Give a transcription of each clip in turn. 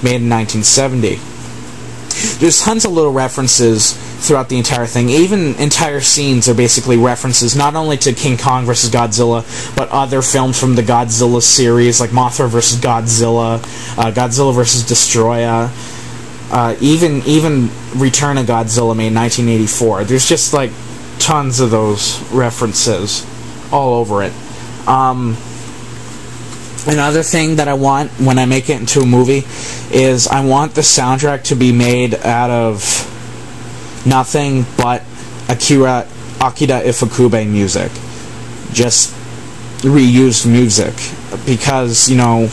made in 1970. There's tons of little references throughout the entire thing. Even entire scenes are basically references not only to King Kong vs. Godzilla, but other films from the Godzilla series, like Mothra vs. Godzilla, Godzilla vs. Destroya, even Return of Godzilla made in 1984. There's just like tons of those references all over it. Another thing that I want when I make it into a movie is I want the soundtrack to be made out of nothing but Akira Ifukube music. Just reused music. Because, you know,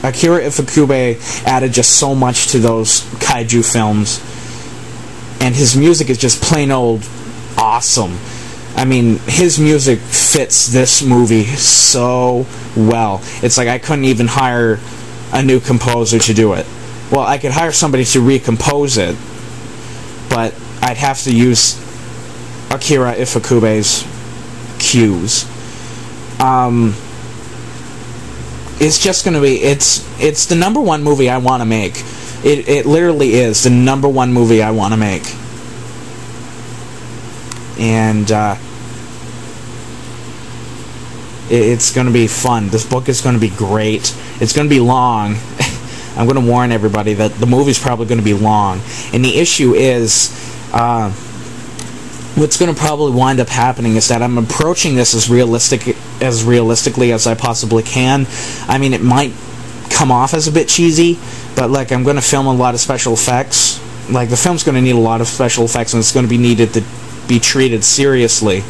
Akira Ifukube added just so much to those kaiju films. And his music is just plain old awesome. I mean, his music fits this movie so well. It's like I couldn't even hire a new composer to do it. Well, I could hire somebody to recompose it, but I'd have to use Akira Ifukube's cues. It's just going to be... It's the number one movie I want to make. It literally is the number one movie I want to make. And it's going to be fun. This book is going to be great. It's going to be long. I'm going to warn everybody that the movie's probably going to be long. And the issue is, what's going to probably wind up happening is that I'm approaching this as realistically as I possibly can. I mean, it might come off as a bit cheesy, but like I'm going to film a lot of special effects. Like the film's going to need a lot of special effects, and it's going to be needed to be treated seriously.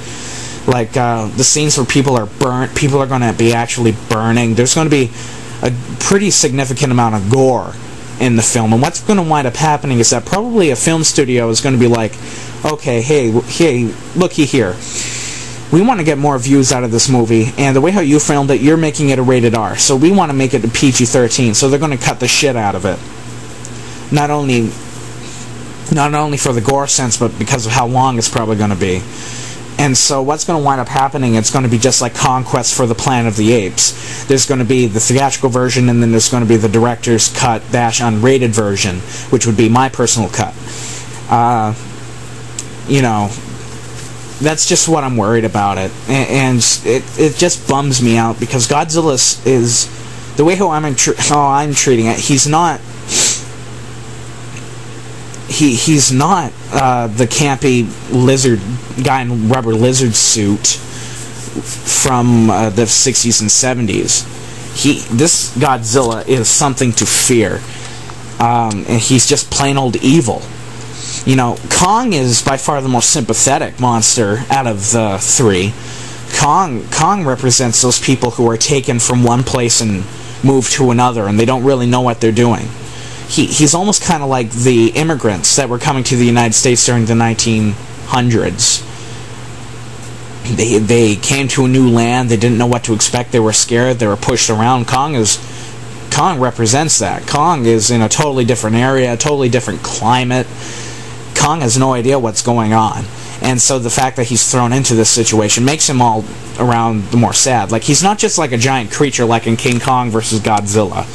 Like the scenes where people are burnt, people are going to be actually burning. There's going to be a pretty significant amount of gore in the film, and what's going to wind up happening is that probably a film studio is going to be like, okay, hey, looky here, we want to get more views out of this movie, and the way how you filmed it, you're making it a rated R, so we want to make it a PG-13, so they're going to cut the shit out of it. Not only for the gore sense, but because of how long it's probably going to be. And so what's going to wind up happening, it's going to be just like Conquest for the Planet of the Apes. There's going to be the theatrical version, and then there's going to be the director's cut / unrated version, which would be my personal cut. You know, that's just what I'm worried about it. And it just bums me out, because Godzilla is the way how I'm treating it, he's not... He's not the campy lizard guy in rubber lizard suit from the 60s and 70s. This Godzilla is something to fear, and he's just plain old evil. You know, Kong is by far the most sympathetic monster out of the three. Kong represents those people who are taken from one place and moved to another, and they don't really know what they're doing. He's almost kind of like the immigrants that were coming to the United States during the 1900s. They came to a new land, they didn't know what to expect, they were scared, they were pushed around. Kong represents that. Kong is in a totally different area, a totally different climate. Kong has no idea what's going on. And so the fact that he's thrown into this situation makes him all around the more sad. Like, he's not just like a giant creature like in King Kong vs. Godzilla.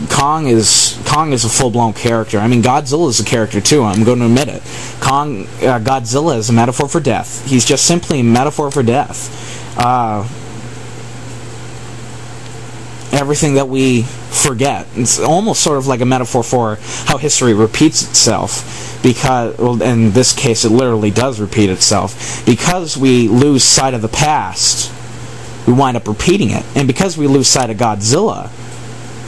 Kong is a full-blown character. I mean, Godzilla is a character too, I'm going to admit it. Godzilla is a metaphor for death. He's just simply a metaphor for death. Everything that we forget. It's almost sort of like a metaphor for how history repeats itself. Because, well, in this case, it literally does repeat itself. Because we lose sight of the past, we wind up repeating it. And because we lose sight of Godzilla,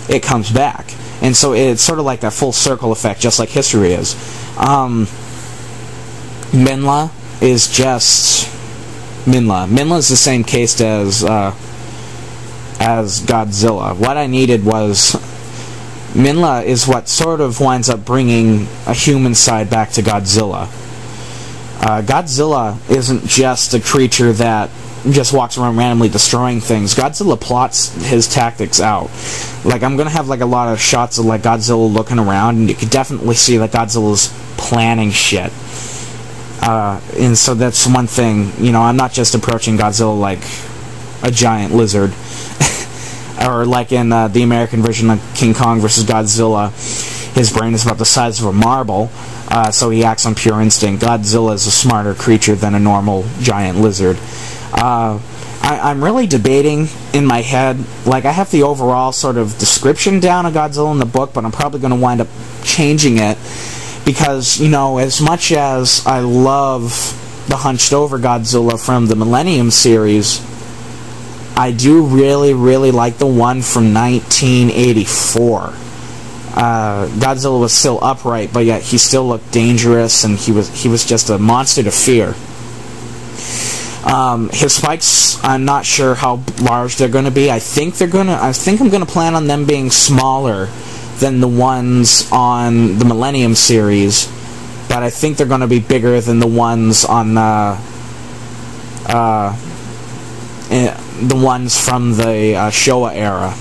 it comes back. And so it's sort of like that full circle effect, just like history is. Minla is just Minla. Minla is the same case as Godzilla. What I needed was... Minla is what sort of winds up bringing a human side back to Godzilla. Godzilla isn't just a creature that just walks around randomly destroying things. Godzilla plots his tactics out. Like, I'm gonna have like a lot of shots of like Godzilla looking around, and you can definitely see that Godzilla's planning shit. And so that's one thing. You know, I'm not just approaching Godzilla like a giant lizard. or like in the American version of King Kong versus Godzilla, his brain is about the size of a marble, so he acts on pure instinct. Godzilla is a smarter creature than a normal giant lizard. I'm really debating in my head. Like, I have the overall sort of description down of Godzilla in the book, but I'm probably going to wind up changing it because, you know, as much as I love the hunched over Godzilla from the Millennium series, I do really, really like the one from 1984. Godzilla was still upright, but yet he still looked dangerous, and he was just a monster to fear. His spikes, I'm not sure how large they're going to be. I think I'm going to plan on them being smaller than the ones on the Millennium series, but I think they're going to be bigger than the ones on the ones from the Showa era.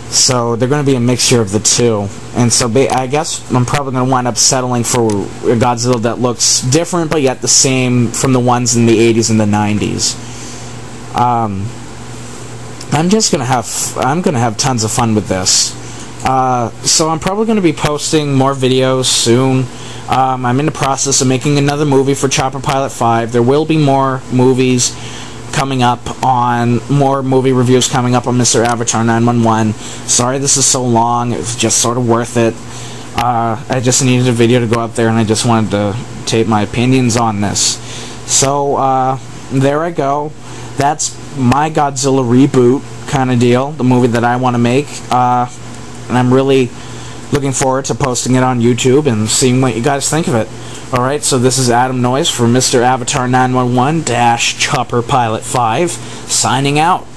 So they're going to be a mixture of the two. And so I guess I'm probably going to wind up settling for a Godzilla that looks different, but yet the same from the ones in the 80s and the 90s. I'm going to have tons of fun with this. So I'm probably going to be posting more videos soon. I'm in the process of making another movie for Chopper Pilot 5. There will be more movies coming up more movie reviews coming up on Mr. Avatar 911. Sorry this is so long. It was just sort of worth it. I just needed a video to go out there, and I just wanted to tape my opinions on this. So, there I go. That's my Godzilla reboot kind of deal, the movie that I want to make. And I'm really looking forward to posting it on YouTube and seeing what you guys think of it. Alright, so this is Adam Noyes for Mr. Avatar 911-Chopper Pilot 5, signing out.